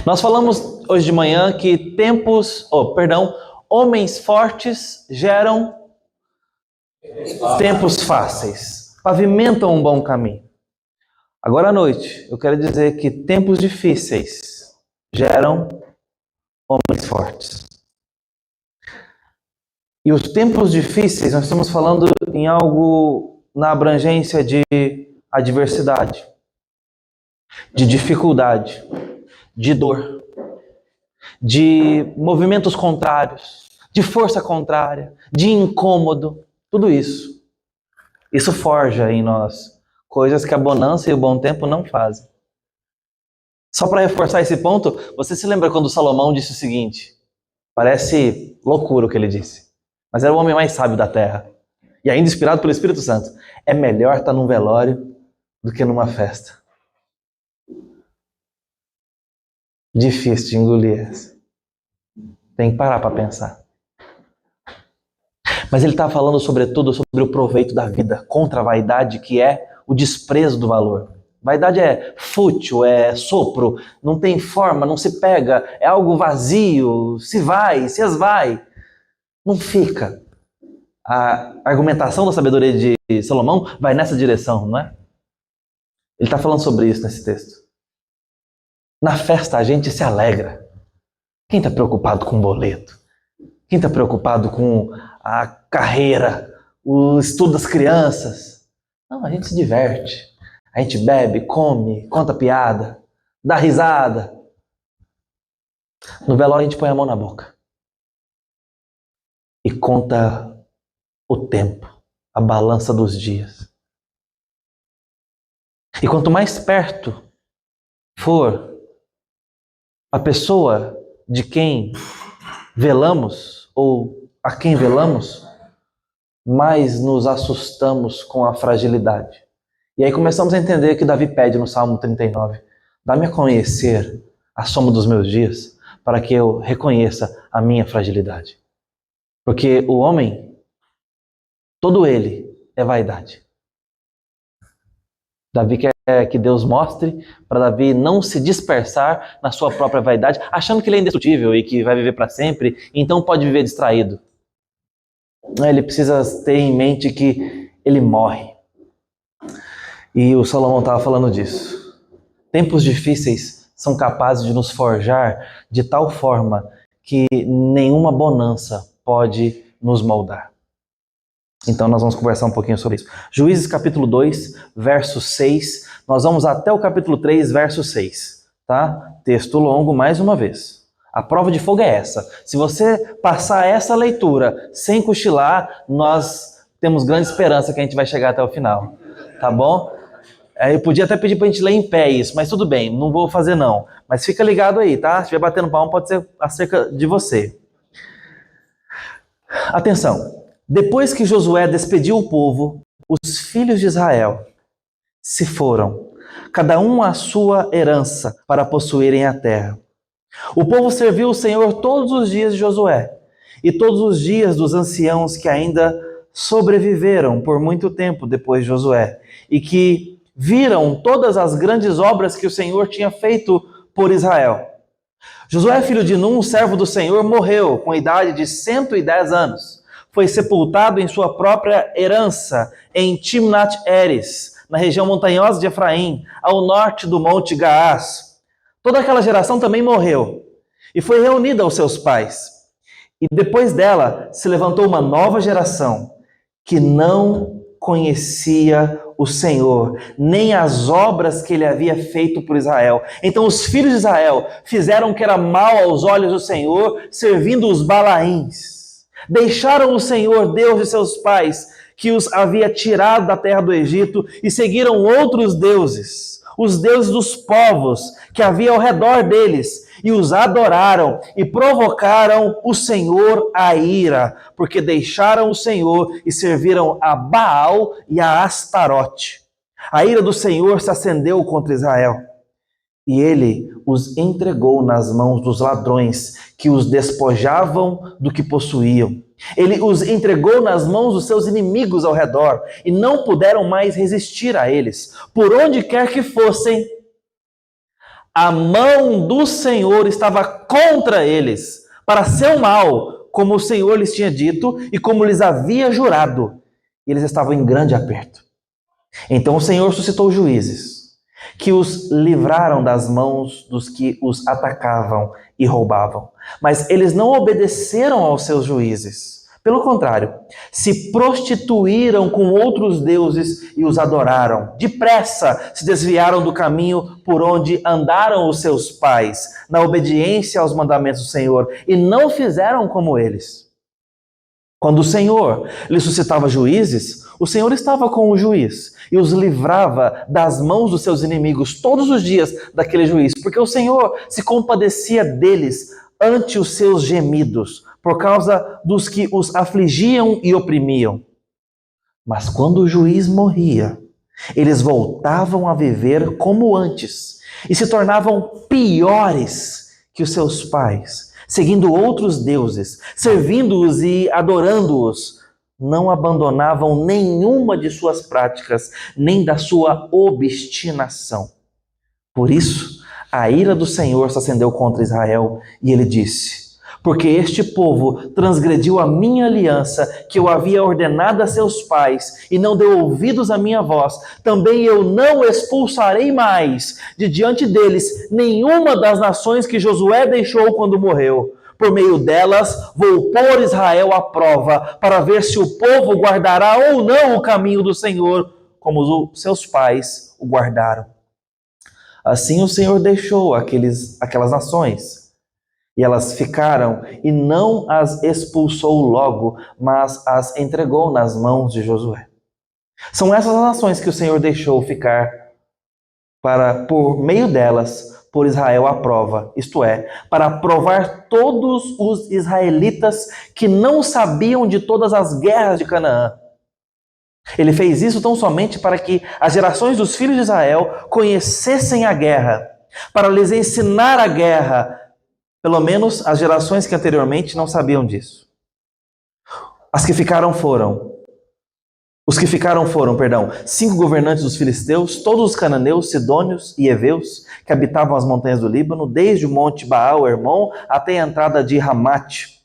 Nós falamos hoje de manhã que homens fortes geram tempos fáceis, pavimentam um bom caminho. Agora à noite, eu quero dizer que tempos difíceis geram homens fortes. E os tempos difíceis, nós estamos falando em algo na abrangência de adversidade, de dificuldade, de dor, de movimentos contrários, de força contrária, de incômodo, tudo isso. Isso forja em nós coisas que a bonança e o bom tempo não fazem. Só para reforçar esse ponto, você se lembra quando Salomão disse o seguinte? Parece loucura o que ele disse, mas era o homem mais sábio da terra. E ainda inspirado pelo Espírito Santo. É melhor estar num velório do que numa festa. Difícil de engolir essa. Tem que parar para pensar. Mas ele está falando sobretudo sobre o proveito da vida, contra a vaidade, que é o desprezo do valor. Vaidade é fútil, é sopro, não tem forma, não se pega, é algo vazio, se vai, se esvai, não fica. A argumentação da sabedoria de Salomão vai nessa direção, não é? Ele está falando sobre isso nesse texto. Na festa a gente se alegra. Quem está preocupado com o boleto? Quem está preocupado com a carreira, o estudo das crianças? Não, a gente se diverte. A gente bebe, come, conta piada, dá risada. No velório a gente põe a mão na boca e conta o tempo, a balança dos dias. E quanto mais perto for a pessoa de quem velamos ou a quem velamos, mais nos assustamos com a fragilidade. E aí começamos a entender que Davi pede no Salmo 39, dá-me a conhecer a soma dos meus dias, para que eu reconheça a minha fragilidade. Porque o homem, todo ele é vaidade. Davi quer que Deus mostre para Davi não se dispersar na sua própria vaidade, achando que ele é indestrutível e que vai viver para sempre, então pode viver distraído. Ele precisa ter em mente que ele morre. E o Salomão estava falando disso. Tempos difíceis são capazes de nos forjar de tal forma que nenhuma bonança pode nos moldar. Então nós vamos conversar um pouquinho sobre isso. Juízes capítulo 2, verso 6. Nós vamos até o capítulo 3, verso 6. Tá? Texto longo, mais uma vez. A prova de fogo é essa. Se você passar essa leitura sem cochilar, nós temos grande esperança que a gente vai chegar até o final. Tá bom? Eu podia até pedir pra gente ler em pé isso, mas tudo bem, não vou fazer não. Mas fica ligado aí, tá? Se estiver batendo palma, pode ser acerca de você. Atenção. Depois que Josué despediu o povo, os filhos de Israel se foram, cada um à sua herança, para possuírem a terra. O povo serviu o Senhor todos os dias de Josué, e todos os dias dos anciãos que ainda sobreviveram por muito tempo depois de Josué, e que viram todas as grandes obras que o Senhor tinha feito por Israel. Josué, filho de Num, servo do Senhor, morreu com a idade de 110 anos. Foi sepultado em sua própria herança em Timnat-Heres, na região montanhosa de Efraim, ao norte do monte Gaás. Toda aquela geração também morreu e foi reunida aos seus pais. E depois dela se levantou uma nova geração que não conhecia o Senhor, nem as obras que ele havia feito por Israel. Então os filhos de Israel fizeram o que era mal aos olhos do Senhor, servindo os Balaíns. Deixaram o Senhor, Deus de seus pais, que os havia tirado da terra do Egito, e seguiram outros deuses, os deuses dos povos que havia ao redor deles, e os adoraram e provocaram o Senhor a ira, porque deixaram o Senhor e serviram a Baal e a Astarote. A ira do Senhor se acendeu contra Israel, e ele os entregou nas mãos dos ladrões, que os despojavam do que possuíam. Ele os entregou nas mãos dos seus inimigos ao redor, e não puderam mais resistir a eles. Por onde quer que fossem, A mão do Senhor estava contra eles, para seu mal, como o Senhor lhes tinha dito e como lhes havia jurado. E eles estavam em grande aperto. Então o Senhor suscitou juízes, que os livraram das mãos dos que os atacavam e roubavam. Mas eles não obedeceram aos seus juízes. Pelo contrário, se prostituíram com outros deuses e os adoraram. Depressa se desviaram do caminho por onde andaram os seus pais, na obediência aos mandamentos do Senhor, e não fizeram como eles. Quando o Senhor lhe suscitava juízes, o Senhor estava com o juiz e os livrava das mãos dos seus inimigos todos os dias daquele juiz, porque o Senhor se compadecia deles ante os seus gemidos, por causa dos que os afligiam e oprimiam. Mas quando o juiz morria, eles voltavam a viver como antes e se tornavam piores que os seus pais, seguindo outros deuses, servindo-os e adorando-os. Não abandonavam nenhuma de suas práticas, nem da sua obstinação. Por isso, a ira do Senhor se acendeu contra Israel e ele disse: porque este povo transgrediu a minha aliança, que eu havia ordenado a seus pais, e não deu ouvidos à minha voz, também eu não expulsarei mais de diante deles nenhuma das nações que Josué deixou quando morreu. Por meio delas, vou pôr Israel à prova, para ver se o povo guardará ou não o caminho do Senhor, como os seus pais o guardaram. Assim o Senhor deixou aquelas nações, e elas ficaram, e não as expulsou logo, mas as entregou nas mãos de Josué. São essas as nações que o Senhor deixou ficar para, por meio delas, pôr Israel à prova, isto é, para provar todos os israelitas que não sabiam de todas as guerras de Canaã. Ele fez isso tão somente para que as gerações dos filhos de Israel conhecessem a guerra, para lhes ensinar a guerra, pelo menos as gerações que anteriormente não sabiam disso. Os que ficaram foram, 5 governantes dos filisteus, todos os cananeus, sidônios e heveus, que habitavam as montanhas do Líbano, desde o monte Baal, Hermon, até a entrada de Ramate.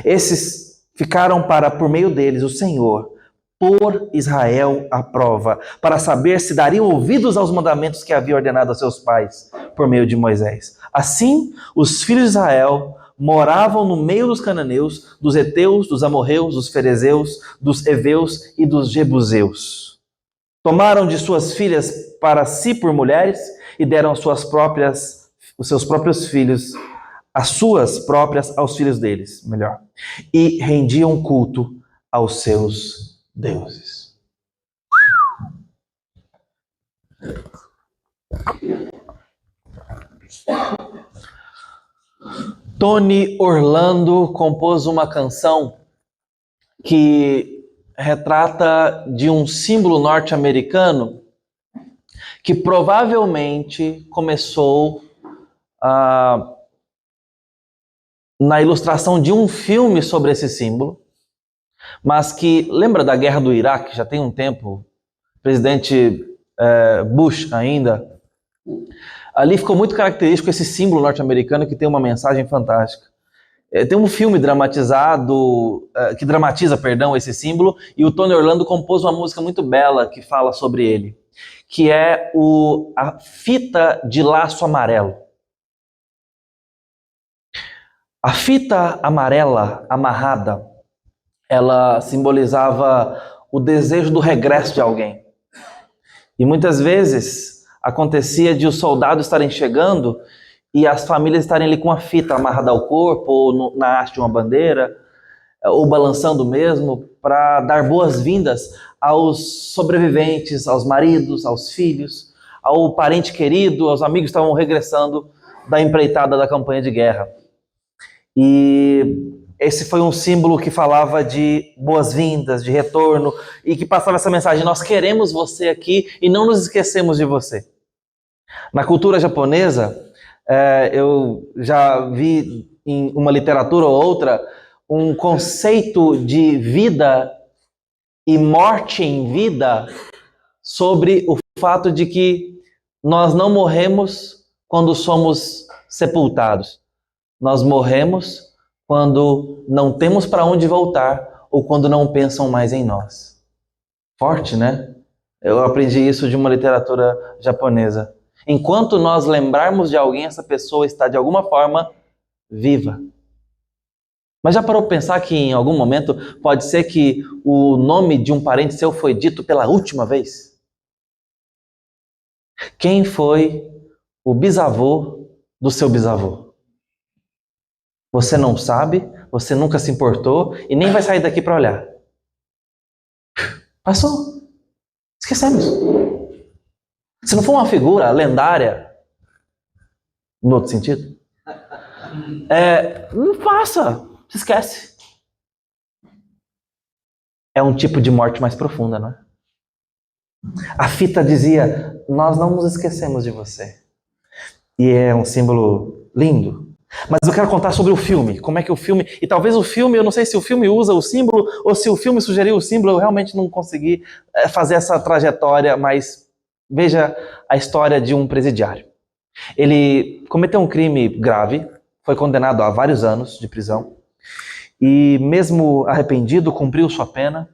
Esses ficaram para, por meio deles, o Senhor pôr Israel à prova, para saber se dariam ouvidos aos mandamentos que havia ordenado a seus pais, por meio de Moisés. Assim, os filhos de Israel moravam no meio dos cananeus, dos heteus, dos amorreus, dos ferezeus, dos heveus e dos jebuseus. Tomaram de suas filhas para si por mulheres e deram os seus próprios filhos, as suas próprias aos filhos deles, e rendiam culto aos seus deuses. Tony Orlando compôs uma canção que retrata de um símbolo norte-americano que provavelmente começou na ilustração de um filme sobre esse símbolo, mas que lembra da guerra do Iraque, já tem um tempo, presidente Bush ainda. Ali ficou muito característico esse símbolo norte-americano que tem uma mensagem fantástica. Tem um filme dramatizado, que dramatiza, esse símbolo, e o Tony Orlando compôs uma música muito bela que fala sobre ele, que é a fita de laço amarelo. A fita amarela amarrada, ela simbolizava o desejo do regresso de alguém. E muitas vezes acontecia de os soldados estarem chegando e as famílias estarem ali com a fita amarrada ao corpo, ou na haste de uma bandeira, ou balançando mesmo, para dar boas-vindas aos sobreviventes, aos maridos, aos filhos, ao parente querido, aos amigos que estavam regressando da empreitada da campanha de guerra. E esse foi um símbolo que falava de boas-vindas, de retorno, e que passava essa mensagem: nós queremos você aqui e não nos esquecemos de você. Na cultura japonesa, eu já vi em uma literatura ou outra um conceito de vida e morte em vida, sobre o fato de que nós não morremos quando somos sepultados. Nós morremos quando não temos para onde voltar ou quando não pensam mais em nós. Forte, né? Eu aprendi isso de uma literatura japonesa. Enquanto nós lembrarmos de alguém, essa pessoa está de alguma forma viva. Mas já parou para pensar que em algum momento pode ser que o nome de um parente seu foi dito pela última vez? Quem foi o bisavô do seu bisavô? Você não sabe, você nunca se importou e nem vai sair daqui para olhar. Passou. Esquecemos. Se não for uma figura lendária, no outro sentido, não passa. Se esquece. É um tipo de morte mais profunda, não é? A fita dizia, nós não nos esquecemos de você. E é um símbolo lindo. Mas eu quero contar sobre o filme. Como é que o filme... E talvez o filme, eu não sei se o filme usa o símbolo ou se o filme sugeriu o símbolo, eu realmente não consegui fazer essa trajetória, mas veja a história de um presidiário. Ele cometeu um crime grave, foi condenado a vários anos de prisão, e mesmo arrependido, cumpriu sua pena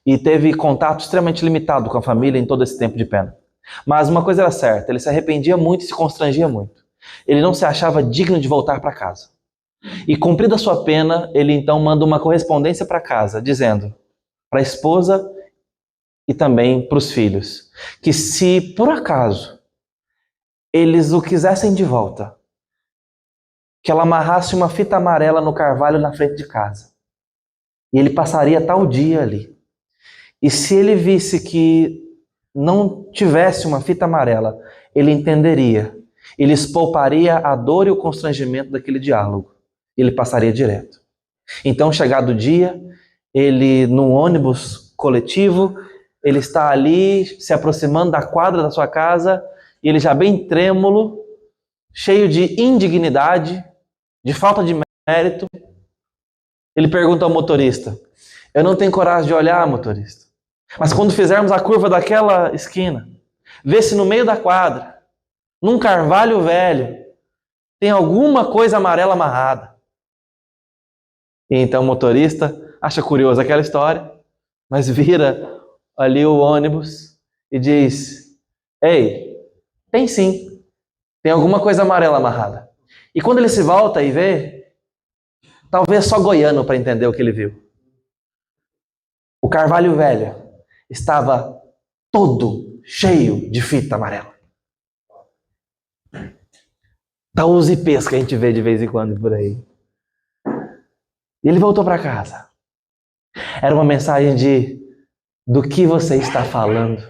e teve contato extremamente limitado com a família em todo esse tempo de pena. Mas uma coisa era certa, ele se arrependia muito e se constrangia muito. Ele não se achava digno de voltar para casa. E cumprida a sua pena, ele então manda uma correspondência para casa, dizendo para a esposa e também para os filhos, que se por acaso eles o quisessem de volta, que ela amarrasse uma fita amarela no carvalho na frente de casa. E ele passaria tal dia ali. E se ele visse que não tivesse uma fita amarela, ele entenderia. Ele lhes pouparia a dor e o constrangimento daquele diálogo. Ele passaria direto. Então, chegado o dia, ele, num ônibus coletivo, ele está ali se aproximando da quadra da sua casa, e ele já bem trêmulo, cheio de indignidade, de falta de mérito, ele pergunta ao motorista, eu não tenho coragem de olhar, motorista, mas quando fizermos a curva daquela esquina, vê se no meio da quadra, num carvalho velho, tem alguma coisa amarela amarrada. E então o motorista acha curiosa aquela história, mas vira ali o ônibus e diz, ei, tem sim, tem alguma coisa amarela amarrada. E quando ele se volta e vê, talvez só goiano para entender o que ele viu. O carvalho velho estava todo cheio de fita amarela. Da usa e pesca que a gente vê de vez em quando por aí. E ele voltou para casa. Era uma mensagem de, do que você está falando,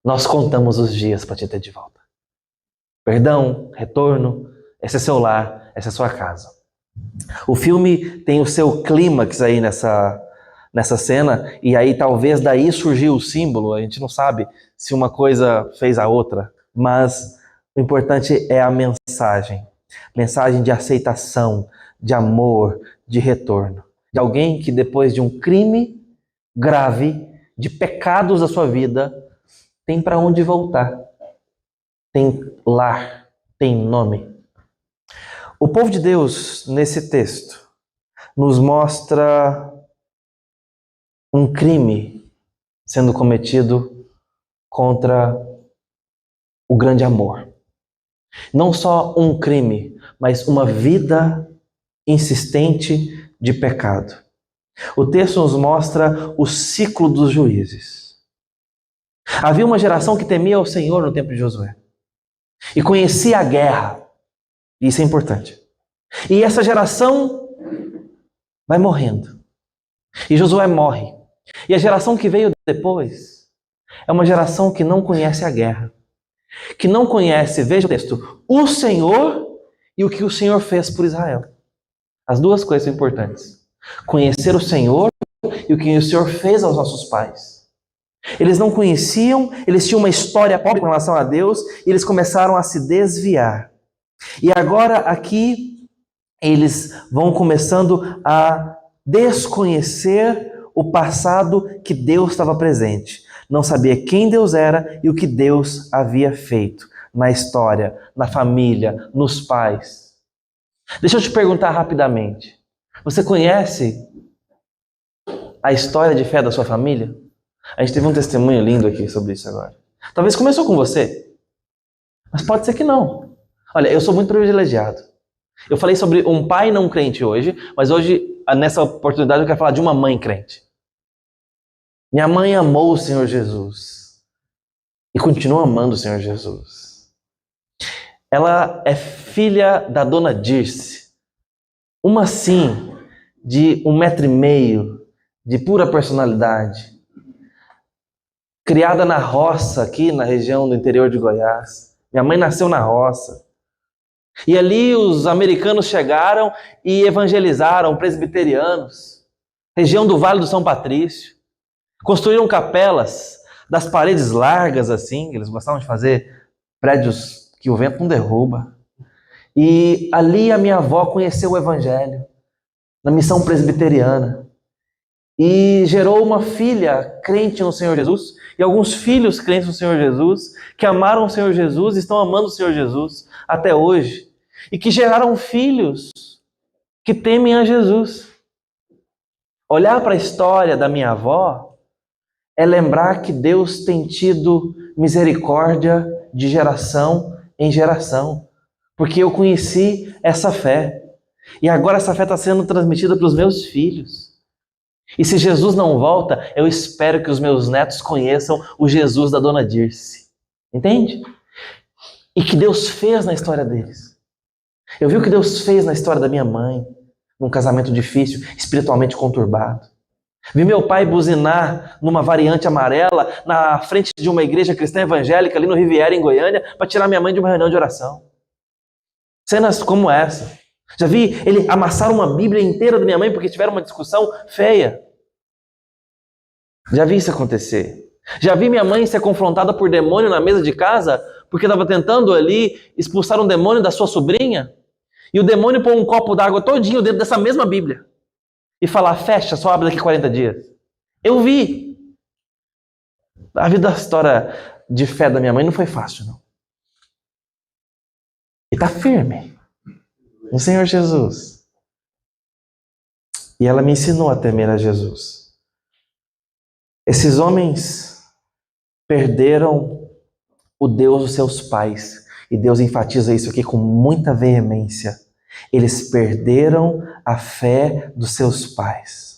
nós contamos os dias para te ter de volta. Perdão, retorno, esse é seu lar, essa é sua casa. O filme tem o seu clímax aí nessa cena, e aí talvez daí surgiu o símbolo, a gente não sabe se uma coisa fez a outra, mas o importante é a mensagem. Mensagem de aceitação, de amor, de retorno. De alguém que depois de um crime grave, de pecados da sua vida, tem para onde voltar. Tem lar, tem nome. O povo de Deus, nesse texto, nos mostra um crime sendo cometido contra o grande amor. Não só um crime, mas uma vida insistente de pecado. O texto nos mostra o ciclo dos juízes. Havia uma geração que temia o Senhor no tempo de Josué e conhecia a guerra. Isso é importante. E essa geração vai morrendo. E Josué morre. E a geração que veio depois é uma geração que não conhece a guerra. Que não conhece, veja o texto, o Senhor e o que o Senhor fez por Israel. As duas coisas são importantes. Conhecer o Senhor e o que o Senhor fez aos nossos pais. Eles não conheciam, eles tinham uma história pobre com relação a Deus e eles começaram a se desviar. E agora aqui eles vão começando a desconhecer o passado que Deus estava presente. Não sabia quem Deus era e o que Deus havia feito. na história, na família, nos pais. Deixa eu te perguntar rapidamente. Você conhece a história de fé da sua família? A gente teve um testemunho lindo aqui sobre isso agora. Talvez começou com você, mas pode ser que não. Olha, eu sou muito privilegiado. Eu falei sobre um pai não crente hoje, mas hoje, nessa oportunidade, eu quero falar de uma mãe crente. Minha mãe amou o Senhor Jesus e continua amando o Senhor Jesus. Ela é filha da dona Dirce, uma sim, de 1,5 m, de pura personalidade, criada na roça, aqui na região do interior de Goiás. Minha mãe nasceu na roça. E ali os americanos chegaram e evangelizaram presbiterianos, região do Vale do São Patrício. Construíram capelas das paredes largas assim, eles gostavam de fazer prédios que o vento não derruba. E ali a minha avó conheceu o evangelho, na missão presbiteriana. E gerou uma filha crente no Senhor Jesus, e alguns filhos crentes no Senhor Jesus, que amaram o Senhor Jesus e estão amando o Senhor Jesus até hoje. E que geraram filhos que temem a Jesus. Olhar para a história da minha avó é lembrar que Deus tem tido misericórdia de geração em geração. Porque eu conheci essa fé. E agora essa fé está sendo transmitida para os meus filhos. E se Jesus não volta, eu espero que os meus netos conheçam o Jesus da dona Dirce. Entende? E que Deus fez na história deles. Eu vi o que Deus fez na história da minha mãe, num casamento difícil, espiritualmente conturbado. Vi meu pai buzinar numa variante amarela na frente de uma igreja cristã evangélica ali no Riviera, em Goiânia, para tirar minha mãe de uma reunião de oração. Cenas como essa. Já vi ele amassar uma Bíblia inteira da minha mãe porque tiveram uma discussão feia. Já vi isso acontecer. Já vi minha mãe ser confrontada por demônio na mesa de casa porque estava tentando ali expulsar um demônio da sua sobrinha e o demônio pôr um copo d'água todinho dentro dessa mesma Bíblia e falar, fecha, só abre daqui 40 dias. Eu vi. A vida, a história de fé da minha mãe não foi fácil, não. E está firme no Senhor Jesus. E ela me ensinou a temer a Jesus. Esses homens perderam o Deus dos seus pais. E Deus enfatiza isso aqui com muita veemência. Eles perderam a fé dos seus pais.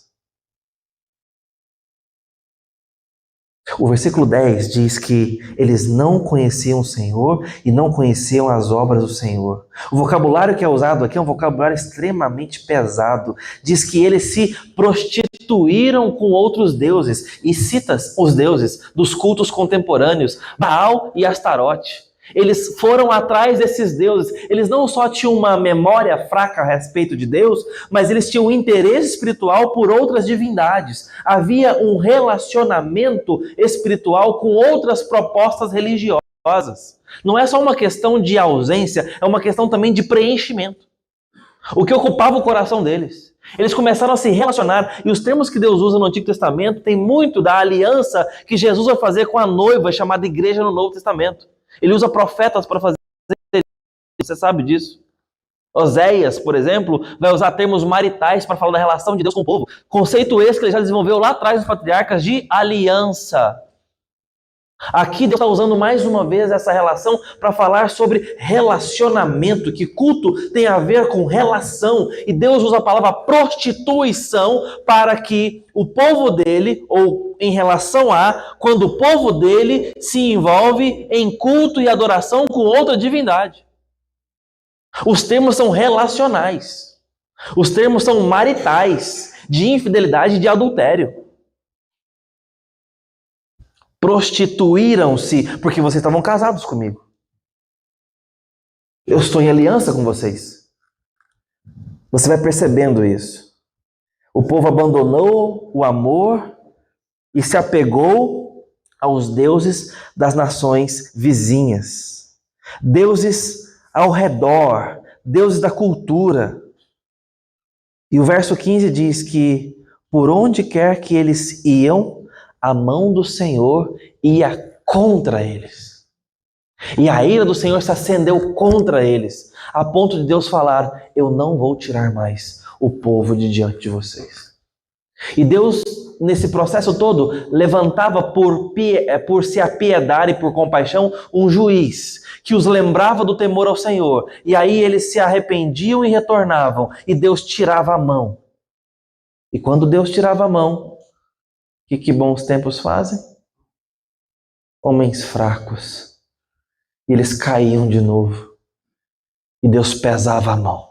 O versículo 10 diz que eles não conheciam o Senhor e não conheciam as obras do Senhor. O vocabulário que é usado aqui é um vocabulário extremamente pesado. Diz que eles se prostituíram com outros deuses e cita os deuses dos cultos contemporâneos, Baal e Astarote. Eles foram atrás desses deuses. Eles não só tinham uma memória fraca a respeito de Deus, mas eles tinham um interesse espiritual por outras divindades. Havia um relacionamento espiritual com outras propostas religiosas. Não é só uma questão de ausência, é uma questão também de preenchimento. O que ocupava o coração deles. Eles começaram a se relacionar, e os termos que Deus usa no Antigo Testamento tem muito da aliança que Jesus vai fazer com a noiva, chamada igreja no Novo Testamento. Ele usa profetas para fazer isso, você sabe disso. Oséias, por exemplo, vai usar termos maritais para falar da relação de Deus com o povo. Conceito esse que ele já desenvolveu lá atrás nos patriarcas de aliança. Aqui Deus está usando mais uma vez essa relação para falar sobre relacionamento, que culto tem a ver com relação. E Deus usa a palavra prostituição para que o povo dele, ou em relação a, quando o povo dele se envolve em culto e adoração com outra divindade. Os termos são relacionais. Os termos são maritais, de infidelidade e de adultério. Prostituíram-se porque vocês estavam casados comigo. Eu estou em aliança com vocês. Você vai percebendo isso. O povo abandonou o amor e se apegou aos deuses das nações vizinhas. Deuses ao redor, deuses da cultura. E o verso 15 diz que por onde quer que eles iam, a mão do Senhor ia contra eles. E a ira do Senhor se acendeu contra eles, a ponto de Deus falar: eu não vou tirar mais o povo de diante de vocês. E Deus, nesse processo todo, levantava por se apiedar e por compaixão um juiz que os lembrava do temor ao Senhor. E aí eles se arrependiam e retornavam, e Deus tirava a mão. E quando Deus tirava a mão, o que bons tempos fazem? Homens fracos. E eles caíam de novo. E Deus pesava a mão.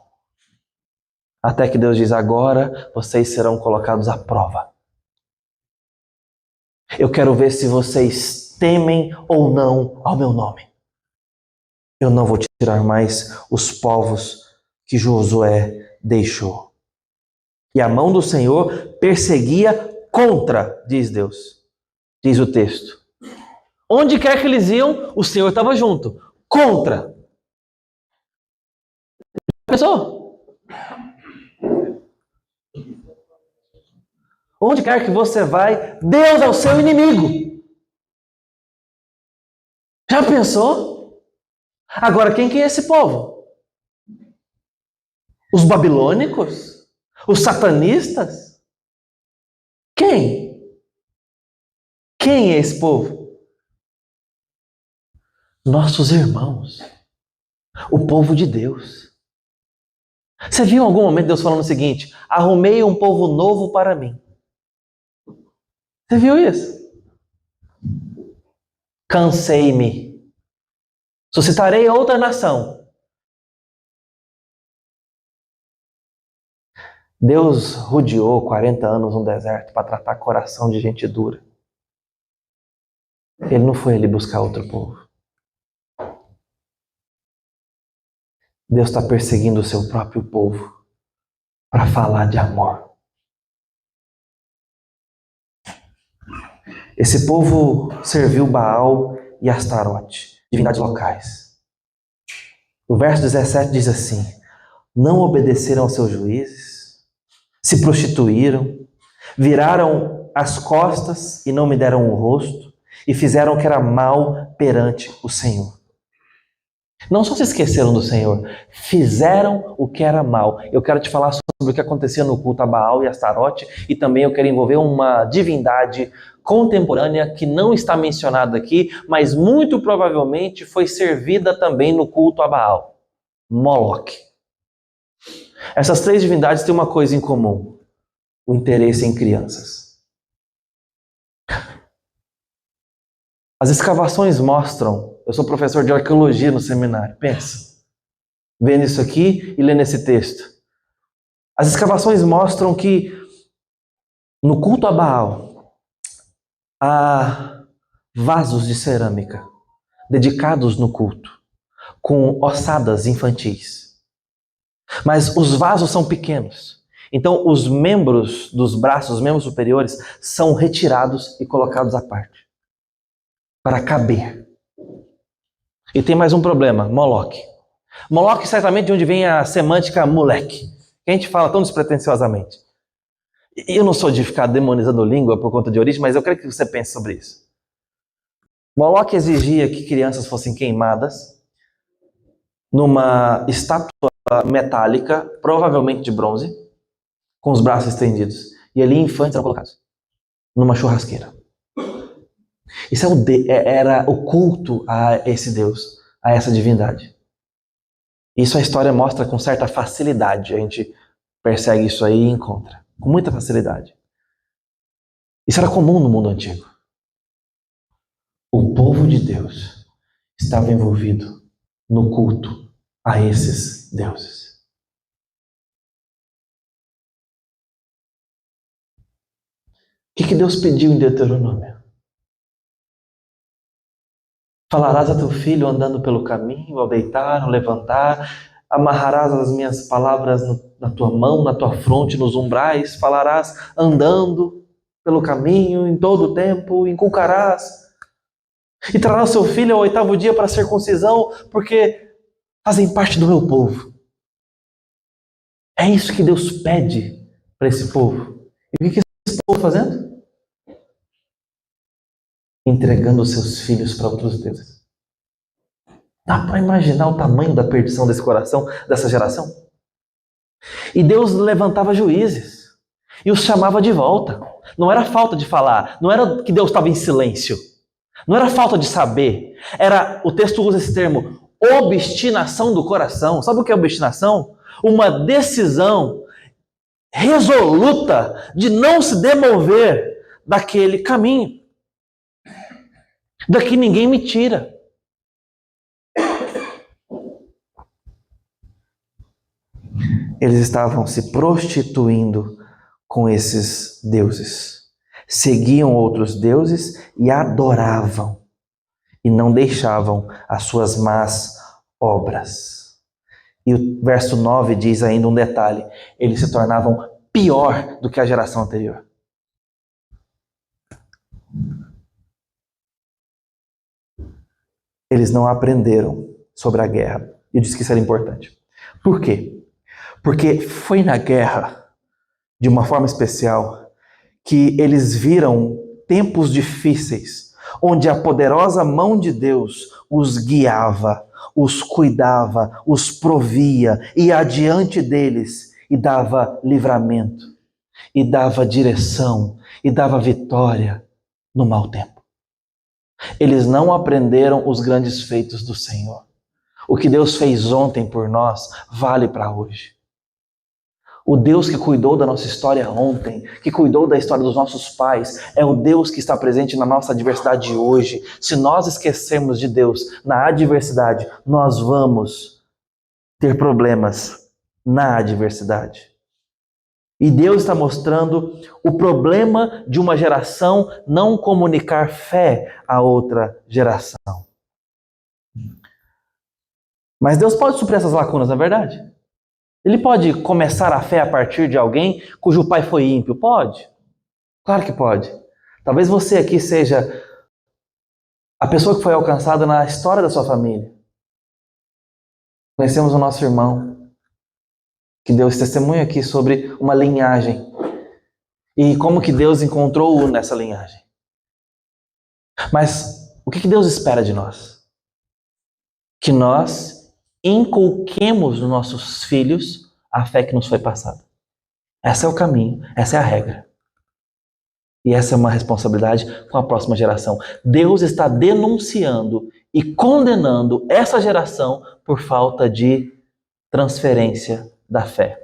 Até que Deus diz: agora vocês serão colocados à prova. Eu quero ver se vocês temem ou não ao meu nome. Eu não vou tirar mais os povos que Josué deixou. E a mão do Senhor perseguia contra, diz Deus. Diz o texto. Onde quer que eles iam, o Senhor estava junto. Contra. Pensou? Onde quer que você vai, Deus é o seu inimigo. Já pensou? Agora, quem que é esse povo? Os babilônicos? Os satanistas? Quem? Quem é esse povo? Nossos irmãos. O povo de Deus. Você viu em algum momento Deus falando o seguinte: arrumei um povo novo para mim. Você viu isso? Cansei-me. Suscitarei outra nação. Deus rodeou 40 anos no deserto para tratar coração de gente dura. Ele não foi ali buscar outro povo. Deus está perseguindo o seu próprio povo para falar de amor. Esse povo serviu Baal e Astarote, divindades locais. O verso 17 diz assim: não obedeceram aos seus juízes, se prostituíram, viraram as costas e não me deram o rosto, e fizeram o que era mal perante o Senhor. Não só se esqueceram do Senhor, fizeram o que era mal. Eu quero te falar sobre o que acontecia no culto a Baal e Astarote, e também eu quero envolver uma divindade contemporânea que não está mencionada aqui, mas muito provavelmente foi servida também no culto a Baal: Moloque. Essas três divindades têm uma coisa em comum: o interesse em crianças. As escavações mostram, eu sou professor de arqueologia no seminário, pensa, vendo isso aqui e lendo esse texto. As escavações mostram que no culto a Baal há vasos de cerâmica dedicados no culto, com ossadas infantis. Mas os vasos são pequenos. Então os membros dos braços, os membros superiores, são retirados e colocados à parte, para caber. E tem mais um problema: Moloque. Moloque certamente de onde vem a semântica moleque, que a gente fala tão despretensiosamente. E eu não sou de ficar demonizando língua por conta de origem, mas eu quero que você pense sobre isso. Moloque exigia que crianças fossem queimadas numa estátua metálica, provavelmente de bronze, com os braços estendidos. E ali infantes eram colocados numa churrasqueira. Isso era o culto a esse Deus, a essa divindade. Isso a história mostra com certa facilidade. A gente persegue isso aí e encontra. Com muita facilidade. Isso era comum no mundo antigo. O povo de Deus estava envolvido no culto a esses deuses. O que Deus pediu em Deuteronômio? Falarás a teu filho andando pelo caminho, ao deitar, ao levantar, amarrarás as minhas palavras na tua mão, na tua fronte, nos umbrais, falarás andando pelo caminho, em todo o tempo, inculcarás. E trarás seu filho ao 8º dia para a circuncisão, porque fazem parte do meu povo. É isso que Deus pede para esse povo. E o que esse povo está fazendo? Entregando os seus filhos para outros deuses. Dá para imaginar o tamanho da perdição desse coração, dessa geração? E Deus levantava juízes e os chamava de volta. Não era falta de falar, não era que Deus estava em silêncio, não era falta de saber. O texto usa esse termo, obstinação do coração. Sabe o que é obstinação? Uma decisão resoluta de não se demover daquele caminho. Daqui ninguém me tira. Eles estavam se prostituindo com esses deuses. Seguiam outros deuses e adoravam. E não deixavam as suas más obras. E o verso 9 diz ainda um detalhe. Eles se tornavam pior do que a geração anterior. Eles não aprenderam sobre a guerra. Eu disse que isso era importante. Por quê? Porque foi na guerra, de uma forma especial, que eles viram tempos difíceis, onde a poderosa mão de Deus os guiava, os cuidava, os provia, ia adiante deles e dava livramento, e dava direção, e dava vitória no mau tempo. Eles não aprenderam os grandes feitos do Senhor. O que Deus fez ontem por nós vale para hoje. O Deus que cuidou da nossa história ontem, que cuidou da história dos nossos pais, é o Deus que está presente na nossa adversidade hoje. Se nós esquecermos de Deus na adversidade, nós vamos ter problemas na adversidade. E Deus está mostrando o problema de uma geração não comunicar fé a outra geração. Mas Deus pode suprir essas lacunas, não é verdade? Ele pode começar a fé a partir de alguém cujo pai foi ímpio? Pode. Claro que pode. Talvez você aqui seja a pessoa que foi alcançada na história da sua família. Conhecemos o nosso irmão, que deu esse testemunho aqui sobre uma linhagem. E como que Deus encontrou-o nessa linhagem. Mas o que Deus espera de nós? Que nós inculquemos nos nossos filhos a fé que nos foi passada. Esse é o caminho, essa é a regra. E essa é uma responsabilidade com a próxima geração. Deus está denunciando e condenando essa geração por falta de transferência da fé,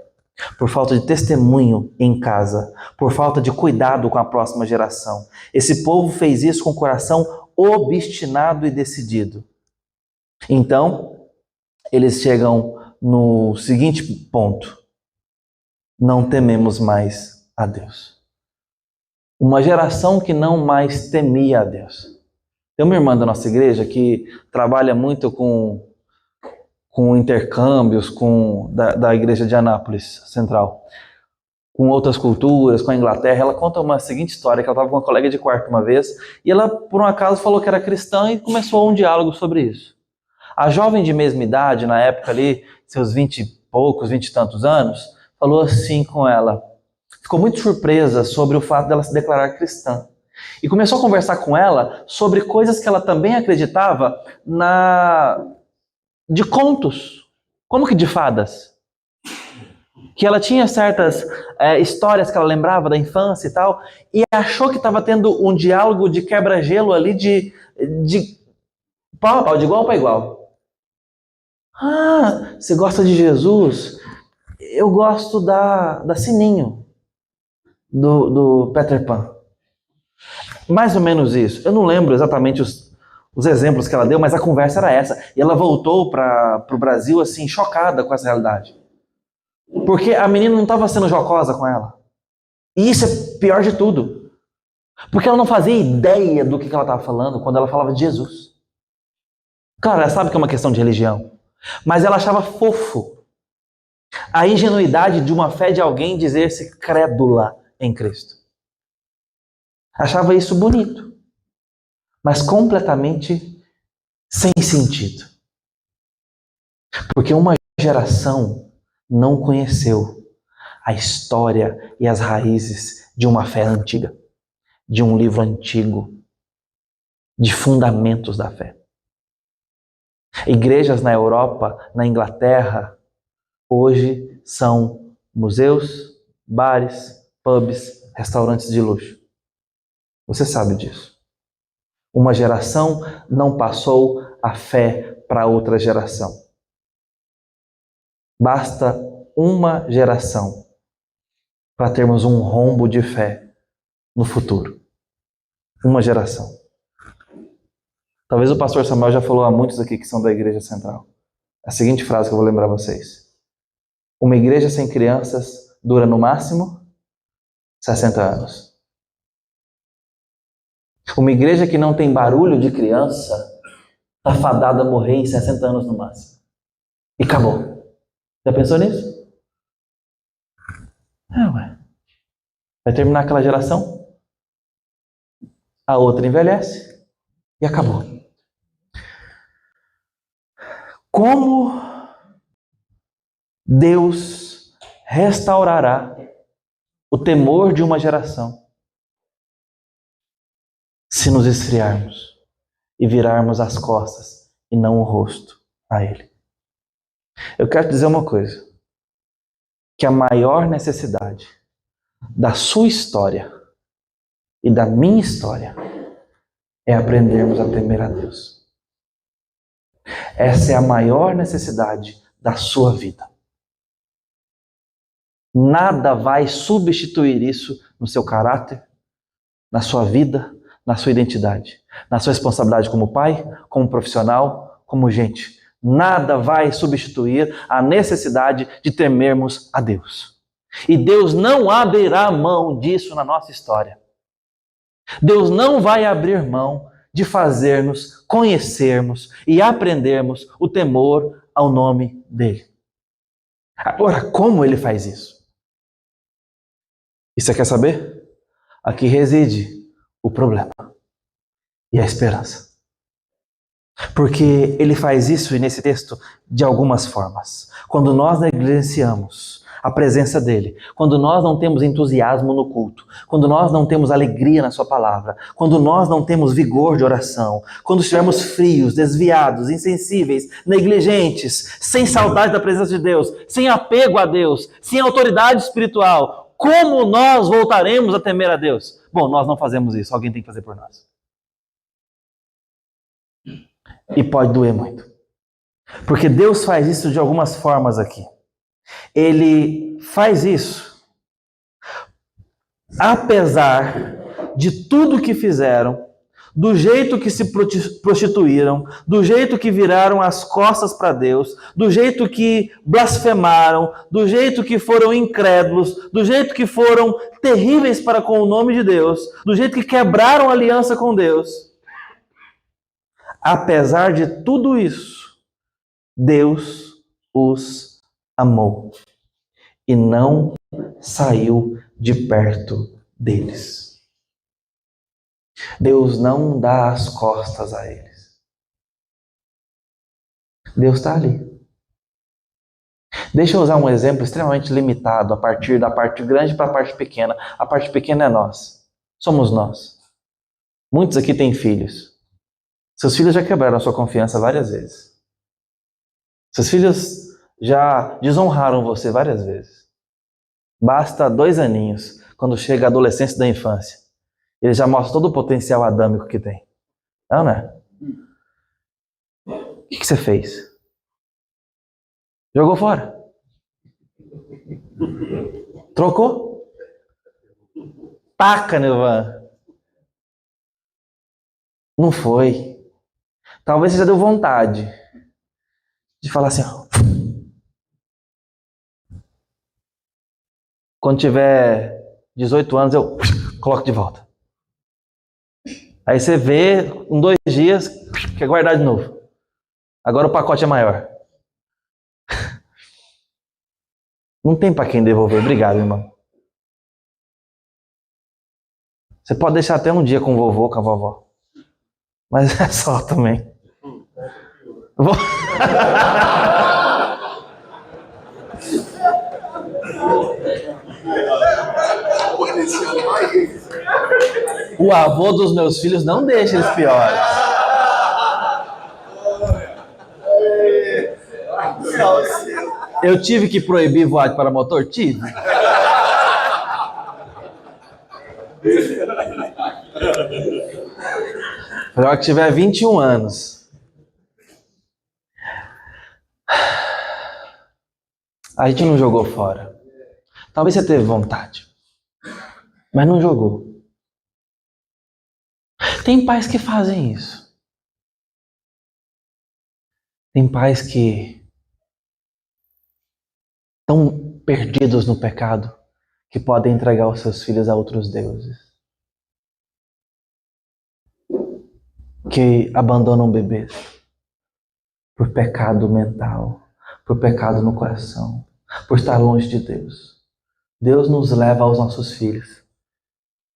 por falta de testemunho em casa, por falta de cuidado com a próxima geração. Esse povo fez isso com o coração obstinado e decidido. Então, eles chegam no seguinte ponto: não tememos mais a Deus. Uma geração que não mais temia a Deus. Tem uma irmã da nossa igreja que trabalha muito com intercâmbios da igreja de Anápolis Central, com outras culturas, com a Inglaterra. Ela conta uma seguinte história, que ela estava com uma colega de quarto uma vez, e ela, por um acaso, falou que era cristã e começou um diálogo sobre isso. A jovem de mesma idade, na época ali, seus 20 e poucos, 20 e tantos anos, falou assim com ela. Ficou muito surpresa sobre o fato dela se declarar cristã. E começou a conversar com ela sobre coisas que ela também acreditava de contos. Como que de fadas? Que ela tinha certas histórias que ela lembrava da infância e tal, e achou que estava tendo um diálogo de quebra-gelo ali de pau a pau, de igual para igual. Ah, você gosta de Jesus? Eu gosto da Sininho, do Peter Pan. Mais ou menos isso. Eu não lembro exatamente os exemplos que ela deu, mas a conversa era essa. E ela voltou para o Brasil assim, chocada com essa realidade. Porque a menina não estava sendo jocosa com ela. E isso é pior de tudo. Porque ela não fazia ideia do que ela estava falando quando ela falava de Jesus. Claro, ela sabe que é uma questão de religião. Mas ela achava fofo a ingenuidade de uma fé de alguém dizer-se crédula em Cristo. Achava isso bonito, mas completamente sem sentido. Porque uma geração não conheceu a história e as raízes de uma fé antiga, de um livro antigo, de fundamentos da fé. Igrejas na Europa, na Inglaterra, hoje são museus, bares, pubs, restaurantes de luxo. Você sabe disso. Uma geração não passou a fé para outra geração. Basta uma geração para termos um rombo de fé no futuro. Uma geração. Talvez o pastor Samuel já falou a muitos aqui que são da Igreja Central. A seguinte frase que eu vou lembrar vocês. Uma igreja sem crianças dura no máximo 60 anos. Uma igreja que não tem barulho de criança está fadada a morrer em 60 anos no máximo. E acabou. Já pensou nisso? Ué. Vai terminar aquela geração, a outra envelhece e acabou. Como Deus restaurará o temor de uma geração se nos esfriarmos e virarmos as costas e não o rosto a Ele? Eu quero te dizer uma coisa, que a maior necessidade da sua história e da minha história é aprendermos a temer a Deus. Essa é a maior necessidade da sua vida. Nada vai substituir isso no seu caráter, na sua vida, na sua identidade, na sua responsabilidade como pai, como profissional, como gente. Nada vai substituir a necessidade de temermos a Deus. E Deus não abrirá mão disso na nossa história. Deus não vai abrir mão de fazermos conhecermos e aprendermos o temor ao nome dele. Agora, como ele faz isso? E você quer saber? Aqui reside o problema e a esperança. Porque ele faz isso, e nesse texto, de algumas formas. Quando nós negligenciamos a presença dele, quando nós não temos entusiasmo no culto, quando nós não temos alegria na sua palavra, quando nós não temos vigor de oração, quando estivermos frios, desviados, insensíveis, negligentes, sem saudade da presença de Deus, sem apego a Deus, sem autoridade espiritual, como nós voltaremos a temer a Deus? Bom, nós não fazemos isso, alguém tem que fazer por nós. E pode doer muito. Porque Deus faz isso de algumas formas aqui. Ele faz isso apesar de tudo que fizeram, do jeito que se prostituíram, do jeito que viraram as costas para Deus, do jeito que blasfemaram, do jeito que foram incrédulos, do jeito que foram terríveis para com o nome de Deus, do jeito que quebraram a aliança com Deus. Apesar de tudo isso, Deus os amou e não saiu de perto deles. Deus não dá as costas a eles. Deus está ali. Deixa eu usar um exemplo extremamente limitado, a partir da parte grande para a parte pequena. A parte pequena é nós. Somos nós. Muitos aqui têm filhos. Seus filhos já quebraram a sua confiança várias vezes. Seus filhos já desonraram você várias vezes. Basta 2 aninhos, quando chega a adolescência da infância. Ele já mostra todo o potencial adâmico que tem. Não é? O que você fez? Jogou fora? Trocou? Taca, Nilvan. Não foi. Talvez você já deu vontade de falar assim, ó. Quando tiver 18 anos, eu coloco de volta. Aí você vê, em 2 dias, quer guardar de novo. Agora o pacote é maior. Não tem para quem devolver. Obrigado, irmão. Você pode deixar até um dia com o vovô, com a vovó. Mas é só também. O avô dos meus filhos não deixa eles piores. Eu tive que proibir voar para motor? Tive. Melhor que tiver 21 anos. A gente não jogou fora. Talvez você teve vontade, mas não jogou. Tem pais que fazem isso. Tem pais que estão perdidos no pecado, que podem entregar os seus filhos a outros deuses. Que abandonam bebês por pecado mental, por pecado no coração, por estar longe de Deus. Deus nos leva aos nossos filhos.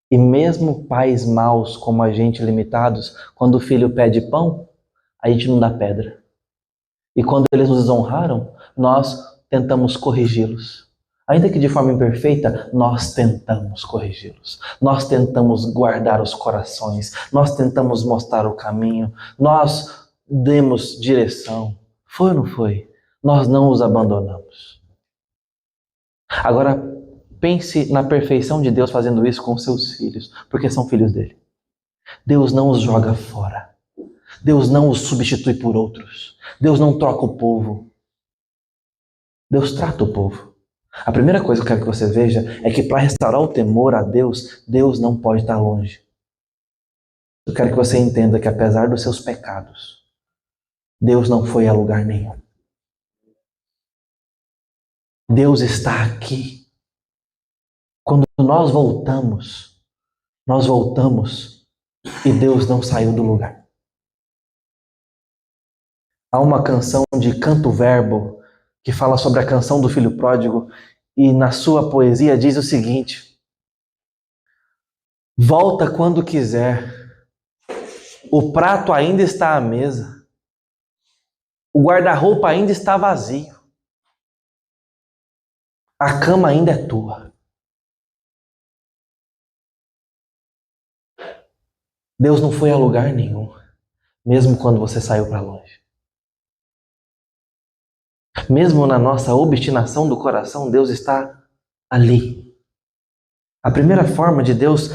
E mesmo pais maus como a gente, limitados, quando o filho pede pão, a gente não dá pedra. E quando eles nos desonraram, nós tentamos corrigi-los. Ainda que de forma imperfeita, nós tentamos corrigi-los. Nós tentamos guardar os corações. Nós tentamos mostrar o caminho. Nós demos direção. Foi ou não foi? Nós não os abandonamos. Agora, pense na perfeição de Deus fazendo isso com seus filhos, porque são filhos dele. Deus não os joga fora. Deus não os substitui por outros. Deus não troca o povo. Deus trata o povo. A primeira coisa que eu quero que você veja é que para restaurar o temor a Deus, Deus não pode estar longe. Eu quero que você entenda que apesar dos seus pecados, Deus não foi a lugar nenhum. Deus está aqui. Quando nós voltamos e Deus não saiu do lugar. Há uma canção de Canto Verbo que fala sobre a canção do filho pródigo e na sua poesia diz o seguinte: volta quando quiser, o prato ainda está à mesa, o guarda-roupa ainda está vazio, a cama ainda é tua. Deus não foi a lugar nenhum, mesmo quando você saiu para longe. Mesmo na nossa obstinação do coração, Deus está ali. A primeira forma de Deus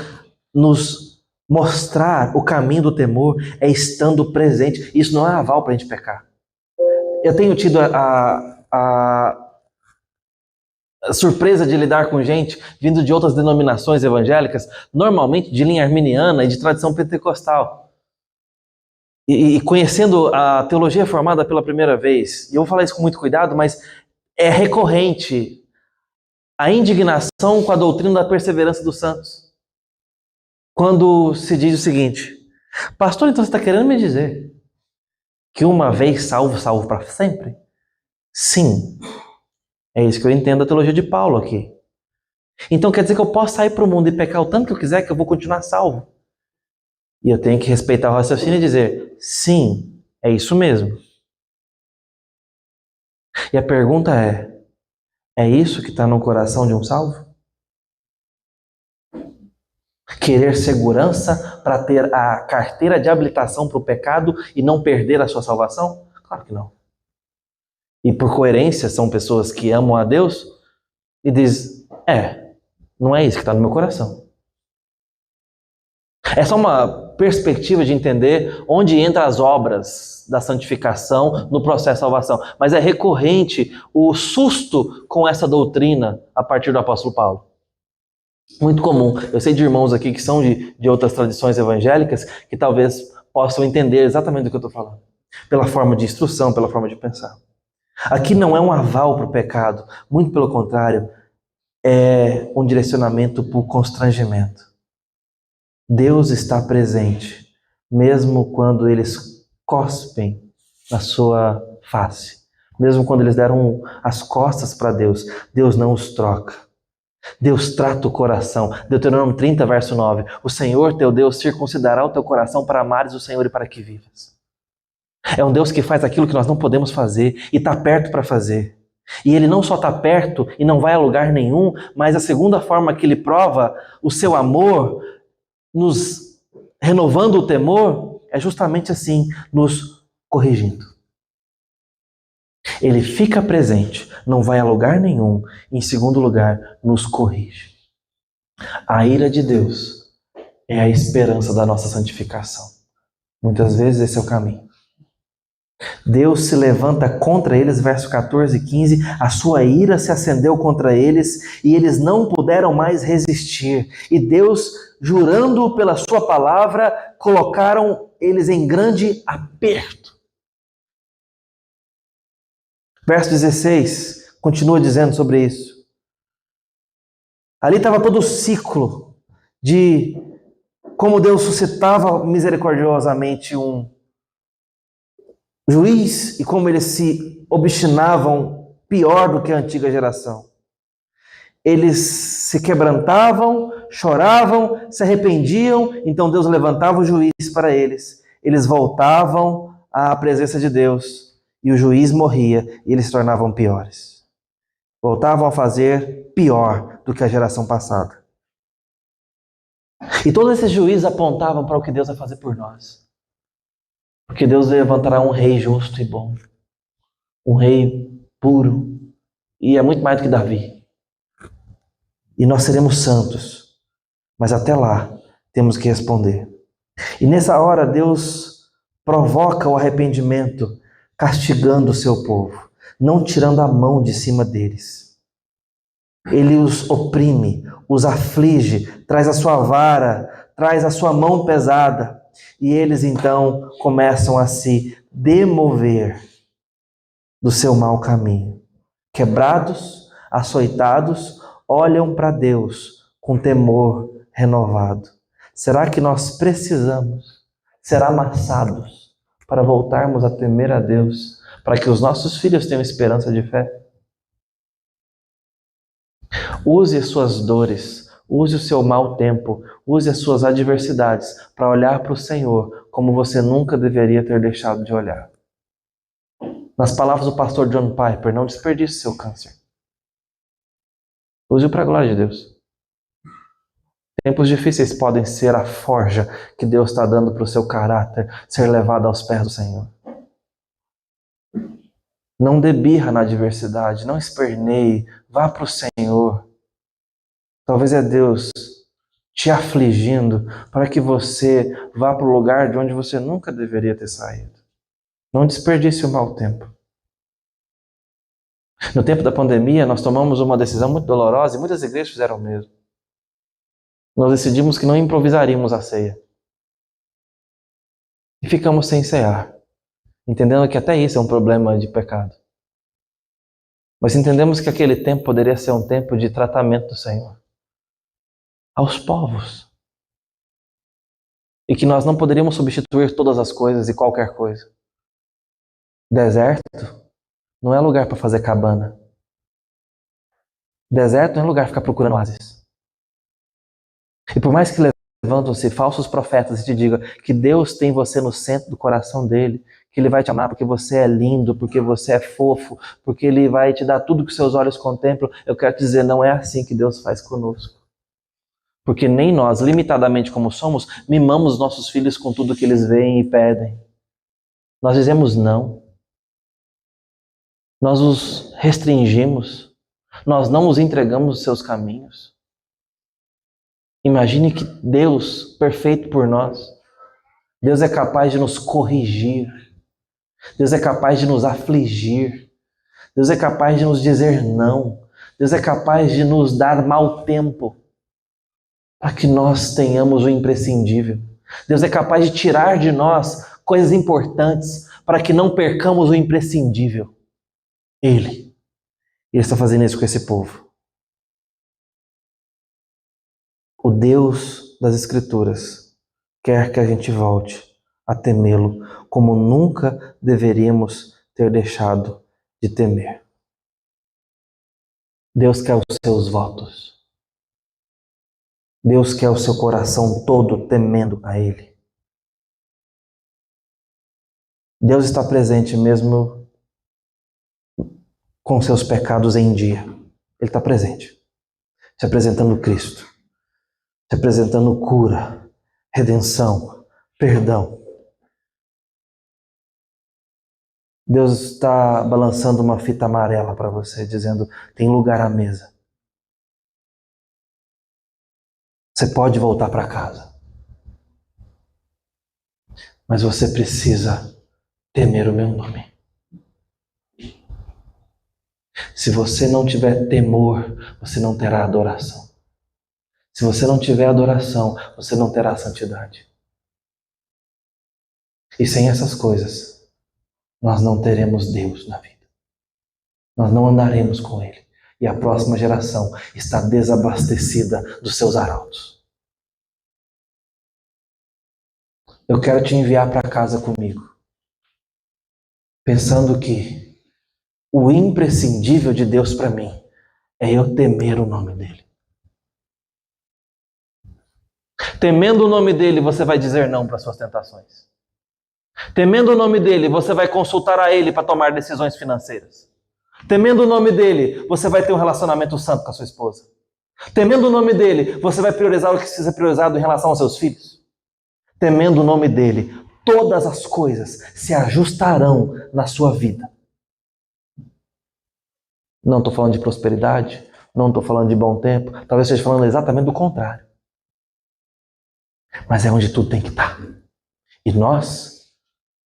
nos mostrar o caminho do temor é estando presente. Isso não é aval para a gente pecar. Eu tenho tido a surpresa de lidar com gente vindo de outras denominações evangélicas, normalmente de linha arminiana e de tradição pentecostal. E conhecendo a teologia formada pela primeira vez, e eu vou falar isso com muito cuidado, mas é recorrente a indignação com a doutrina da perseverança dos santos. Quando se diz o seguinte: pastor, então você está querendo me dizer que uma vez salvo, salvo para sempre? Sim. É isso que eu entendo da teologia de Paulo aqui. Então quer dizer que eu posso sair para o mundo e pecar o tanto que eu quiser, que eu vou continuar salvo? E eu tenho que respeitar o raciocínio e dizer, sim, é isso mesmo. E a pergunta é isso que está no coração de um salvo? Querer segurança para ter a carteira de habilitação para o pecado e não perder a sua salvação? Claro que não. E por coerência são pessoas que amam a Deus e dizem, não é isso que está no meu coração. É só uma perspectiva de entender onde entram as obras da santificação no processo de salvação. Mas é recorrente o susto com essa doutrina a partir do apóstolo Paulo. Muito comum. Eu sei de irmãos aqui que são de outras tradições evangélicas que talvez possam entender exatamente do que eu estou falando. Pela forma de instrução, pela forma de pensar. Aqui não é um aval para o pecado. Muito pelo contrário, é um direcionamento para o constrangimento. Deus está presente, mesmo quando eles cospem na sua face. Mesmo quando eles deram as costas para Deus, Deus não os troca. Deus trata o coração. Deuteronômio 30, verso 9. O Senhor teu Deus circuncidará o teu coração para amares o Senhor e para que vivas. É um Deus que faz aquilo que nós não podemos fazer e está perto para fazer. E Ele não só está perto e não vai a lugar nenhum, mas a segunda forma que Ele prova o seu amor, nos renovando o temor, é justamente assim, nos corrigindo. Ele fica presente, não vai a lugar nenhum. Em segundo lugar, nos corrige. A ira de Deus é a esperança da nossa santificação. Muitas vezes esse é o caminho. Deus se levanta contra eles, verso 14 e 15, a sua ira se acendeu contra eles e eles não puderam mais resistir. E Deus, jurando pela sua palavra, colocaram eles em grande aperto. Verso 16, continua dizendo sobre isso. Ali estava todo o ciclo de como Deus suscitava misericordiosamente um juiz e como eles se obstinavam pior do que a antiga geração. Eles se quebrantavam, choravam, se arrependiam, então Deus levantava o juiz para eles. Eles voltavam à presença de Deus e o juiz morria e eles se tornavam piores. Voltavam a fazer pior do que a geração passada. E todos esses juízes apontavam para o que Deus vai fazer por nós. Porque Deus levantará um rei justo e bom. Um rei puro. E é muito mais do que Davi. E nós seremos santos. Mas até lá, temos que responder. E nessa hora, Deus provoca o arrependimento, castigando o seu povo, não tirando a mão de cima deles. Ele os oprime, os aflige, traz a sua vara, traz a sua mão pesada. E eles então começam a se demover do seu mau caminho. Quebrados, açoitados, olham para Deus com temor renovado. Será que nós precisamos ser amassados para voltarmos a temer a Deus, para que os nossos filhos tenham esperança de fé? Use as suas dores, use o seu mau tempo, use as suas adversidades para olhar para o Senhor como você nunca deveria ter deixado de olhar. Nas palavras do pastor John Piper, não desperdice seu câncer. Use-o para a glória de Deus. Tempos difíceis podem ser a forja que Deus está dando para o seu caráter ser levado aos pés do Senhor. Não dê birra na adversidade, não esperneie, vá para o Senhor. Talvez é Deus te afligindo para que você vá para o lugar de onde você nunca deveria ter saído. Não desperdice o mau tempo. No tempo da pandemia, nós tomamos uma decisão muito dolorosa e muitas igrejas fizeram o mesmo. Nós decidimos que não improvisaríamos a ceia. E ficamos sem cear, entendendo que até isso é um problema de pecado. Mas entendemos que aquele tempo poderia ser um tempo de tratamento do Senhor aos povos. E que nós não poderíamos substituir todas as coisas e qualquer coisa. Deserto não é lugar para fazer cabana. Deserto não é lugar para ficar procurando oásis. E por mais que levantam-se falsos profetas e te digam que Deus tem você no centro do coração dele, que ele vai te amar porque você é lindo, porque você é fofo, porque ele vai te dar tudo que seus olhos contemplam, eu quero te dizer, não é assim que Deus faz conosco. Porque nem nós, limitadamente como somos, mimamos nossos filhos com tudo que eles veem e pedem. Nós dizemos não. Nós os restringimos. Nós não os entregamos os seus caminhos. Imagine que Deus, perfeito por nós, Deus é capaz de nos corrigir. Deus é capaz de nos afligir. Deus é capaz de nos dizer não. Deus é capaz de nos dar mau tempo para que nós tenhamos o imprescindível. Deus é capaz de tirar de nós coisas importantes para que não percamos o imprescindível. Ele está fazendo isso com esse povo. O Deus das Escrituras quer que a gente volte a temê-lo como nunca deveríamos ter deixado de temer. Deus quer os seus votos. Deus quer o seu coração todo temendo a Ele. Deus está presente mesmo com seus pecados em dia. Ele está presente, se apresentando Cristo, se apresentando cura, redenção, perdão. Deus está balançando uma fita amarela para você, dizendo: tem lugar à mesa. Você pode voltar para casa. Mas você precisa temer o meu nome. Se você não tiver temor, você não terá adoração. Se você não tiver adoração, você não terá santidade. E sem essas coisas, nós não teremos Deus na vida. Nós não andaremos com Ele. E a próxima geração está desabastecida dos seus arautos. Eu quero te enviar para casa comigo, pensando que o imprescindível de Deus para mim é eu temer o nome dEle. Temendo o nome dEle, você vai dizer não para suas tentações. Temendo o nome dEle, você vai consultar a Ele para tomar decisões financeiras. Temendo o nome dEle, você vai ter um relacionamento santo com a sua esposa. Temendo o nome dEle, você vai priorizar o que precisa ser priorizado em relação aos seus filhos. Temendo o nome dEle, todas as coisas se ajustarão na sua vida. Não estou falando de prosperidade, não estou falando de bom tempo, talvez esteja falando exatamente do contrário. Mas é onde tudo tem que estar. E nós,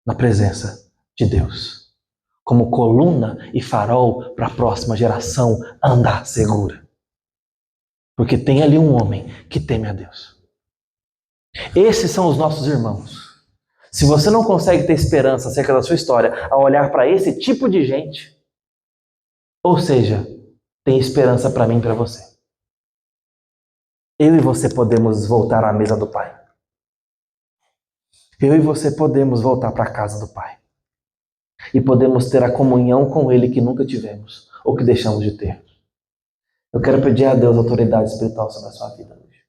na presença de Deus, como coluna e farol para a próxima geração andar segura. Porque tem ali um homem que teme a Deus. Esses são os nossos irmãos. Se você não consegue ter esperança acerca da sua história ao olhar para esse tipo de gente, ou seja, tem esperança para mim e para você. Eu e você podemos voltar à mesa do Pai. Eu e você podemos voltar para a casa do Pai. E podemos ter a comunhão com Ele que nunca tivemos, ou que deixamos de ter. Eu quero pedir a Deus autoridade espiritual sobre a sua vida hoje.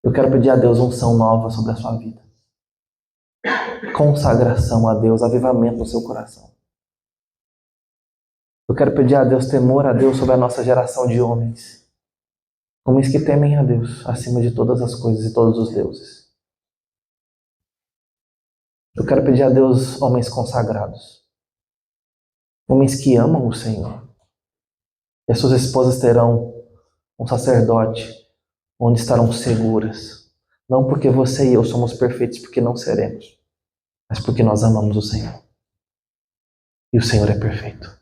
Eu quero pedir a Deus unção nova sobre a sua vida. Consagração a Deus, avivamento no seu coração. Eu quero pedir a Deus temor a Deus sobre a nossa geração de homens. Homens que temem a Deus acima de todas as coisas e todos os deuses. Eu quero pedir a Deus homens consagrados. Homens que amam o Senhor. E as suas esposas terão um sacerdote onde estarão seguras. Não porque você e eu somos perfeitos, porque não seremos. Mas porque nós amamos o Senhor. E o Senhor é perfeito.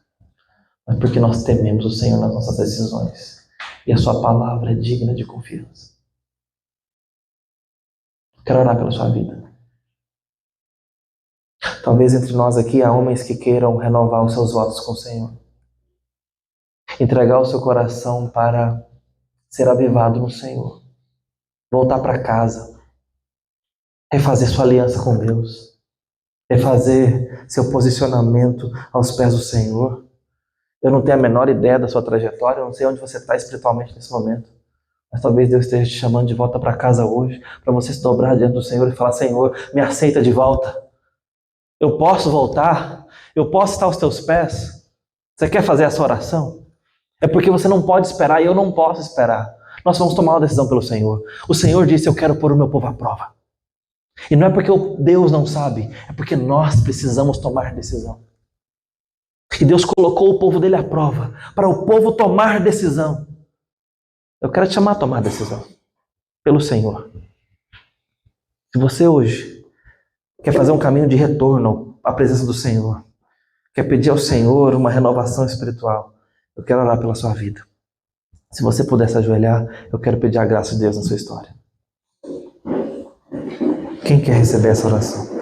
Mas porque nós tememos o Senhor nas nossas decisões. E a sua palavra é digna de confiança. Quero orar pela sua vida. Talvez entre nós aqui há homens que queiram renovar os seus votos com o Senhor. Entregar o seu coração para ser avivado no Senhor. Voltar para casa. Refazer sua aliança com Deus. Refazer seu posicionamento aos pés do Senhor. Eu não tenho a menor ideia da sua trajetória, eu não sei onde você está espiritualmente nesse momento. Mas talvez Deus esteja te chamando de volta para casa hoje, para você se dobrar diante do Senhor e falar: Senhor, me aceita de volta. Eu posso voltar? Eu posso estar aos teus pés? Você quer fazer essa oração? É porque você não pode esperar e eu não posso esperar. Nós vamos tomar uma decisão pelo Senhor. O Senhor disse: eu quero pôr o meu povo à prova. E não é porque Deus não sabe, é porque nós precisamos tomar decisão. E Deus colocou o povo dele à prova, para o povo tomar decisão. Eu quero te chamar a tomar decisão, pelo Senhor. Se você hoje quer fazer um caminho de retorno à presença do Senhor, quer pedir ao Senhor uma renovação espiritual, eu quero orar pela sua vida. Se você puder se ajoelhar, eu quero pedir a graça de Deus na sua história. Quem quer receber essa oração?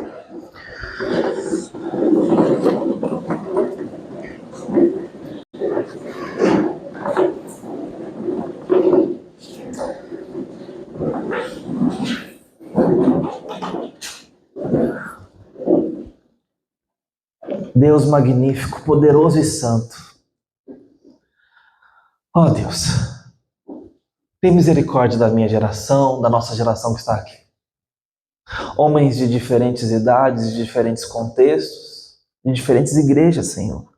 Deus magnífico, poderoso e santo. Ó Deus, tem misericórdia da minha geração, da nossa geração que está aqui. Homens de diferentes idades, de diferentes contextos, de diferentes igrejas, Senhor.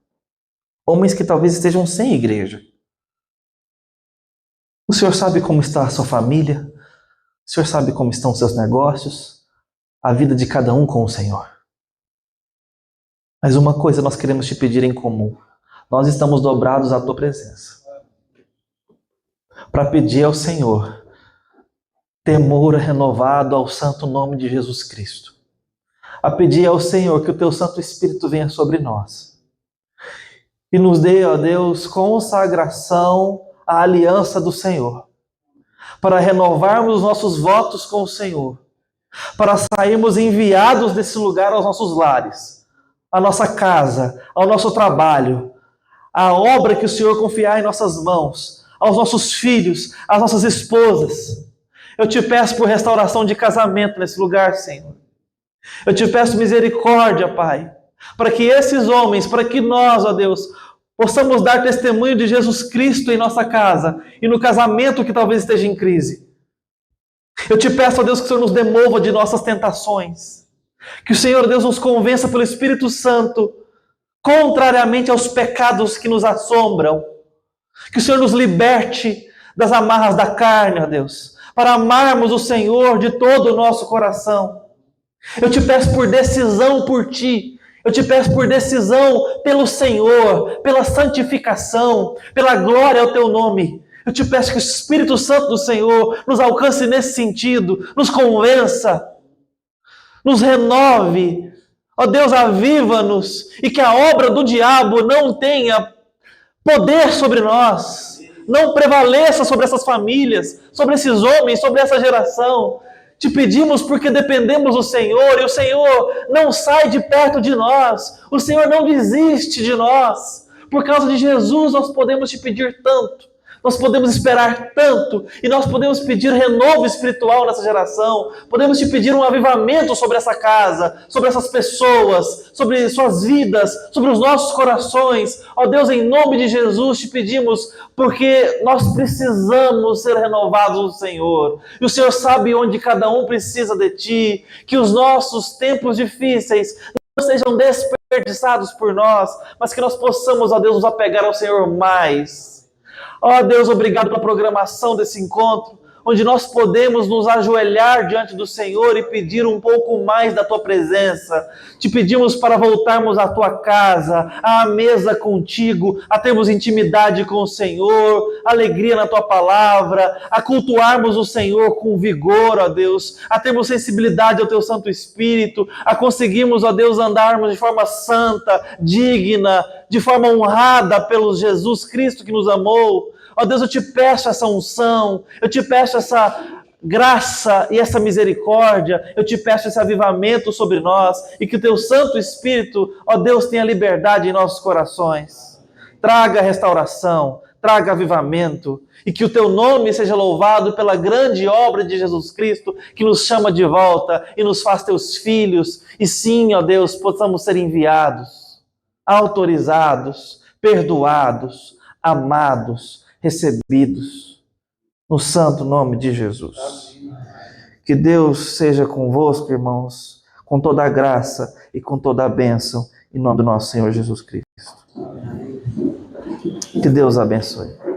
Homens que talvez estejam sem igreja. O Senhor sabe como está a sua família, o Senhor sabe como estão os seus negócios, a vida de cada um com o Senhor. Mas uma coisa nós queremos te pedir em comum. Nós estamos dobrados à tua presença para pedir ao Senhor temor renovado ao santo nome de Jesus Cristo. A pedir ao Senhor que o teu Santo Espírito venha sobre nós e nos dê, ó Deus, consagração à aliança do Senhor, para renovarmos os nossos votos com o Senhor, para sairmos enviados desse lugar aos nossos lares, à nossa casa, ao nosso trabalho, à obra que o Senhor confiar em nossas mãos, aos nossos filhos, às nossas esposas. Eu te peço por restauração de casamento nesse lugar, Senhor. Eu te peço misericórdia, Pai, para que esses homens, para que nós, ó Deus, possamos dar testemunho de Jesus Cristo em nossa casa e no casamento que talvez esteja em crise. Eu te peço, ó Deus, que o Senhor nos demova de nossas tentações. Que o Senhor, Deus, nos convença pelo Espírito Santo, contrariamente aos pecados que nos assombram. Que o Senhor nos liberte das amarras da carne, ó Deus, para amarmos o Senhor de todo o nosso coração. Eu te peço por decisão por Ti. Eu te peço por decisão pelo Senhor, pela santificação, pela glória ao Teu nome. Eu te peço que o Espírito Santo do Senhor nos alcance nesse sentido, nos convença, nos renove. Ó Deus, aviva-nos e que a obra do diabo não tenha poder sobre nós, não prevaleça sobre essas famílias, sobre esses homens, sobre essa geração. Te pedimos porque dependemos do Senhor e o Senhor não sai de perto de nós, o Senhor não desiste de nós. Por causa de Jesus nós podemos te pedir tanto, nós podemos esperar tanto e nós podemos pedir renovo espiritual nessa geração, podemos te pedir um avivamento sobre essa casa, sobre essas pessoas, sobre suas vidas, sobre os nossos corações. Ó Deus, em nome de Jesus te pedimos, porque nós precisamos ser renovados do Senhor. E o Senhor sabe onde cada um precisa de Ti, que os nossos tempos difíceis não sejam desperdiçados por nós, mas que nós possamos, ó Deus, nos apegar ao Senhor mais. Ó Deus, obrigado pela programação desse encontro, onde nós podemos nos ajoelhar diante do Senhor e pedir um pouco mais da Tua presença. Te pedimos para voltarmos à Tua casa, à mesa contigo, a termos intimidade com o Senhor, alegria na Tua palavra, a cultuarmos o Senhor com vigor, ó Deus, a termos sensibilidade ao Teu Santo Espírito, a conseguirmos, ó Deus, andarmos de forma santa, digna, de forma honrada pelo Jesus Cristo que nos amou. Ó Deus, eu te peço essa unção, eu te peço essa graça e essa misericórdia, eu te peço esse avivamento sobre nós e que o Teu Santo Espírito, ó Deus, tenha liberdade em nossos corações. Traga restauração, traga avivamento e que o Teu nome seja louvado pela grande obra de Jesus Cristo que nos chama de volta e nos faz Teus filhos e sim, ó Deus, possamos ser enviados, autorizados, perdoados, amados, recebidos, no santo nome de Jesus. Que Deus seja convosco, irmãos, com toda a graça e com toda a bênção, em nome do nosso Senhor Jesus Cristo. Que Deus abençoe.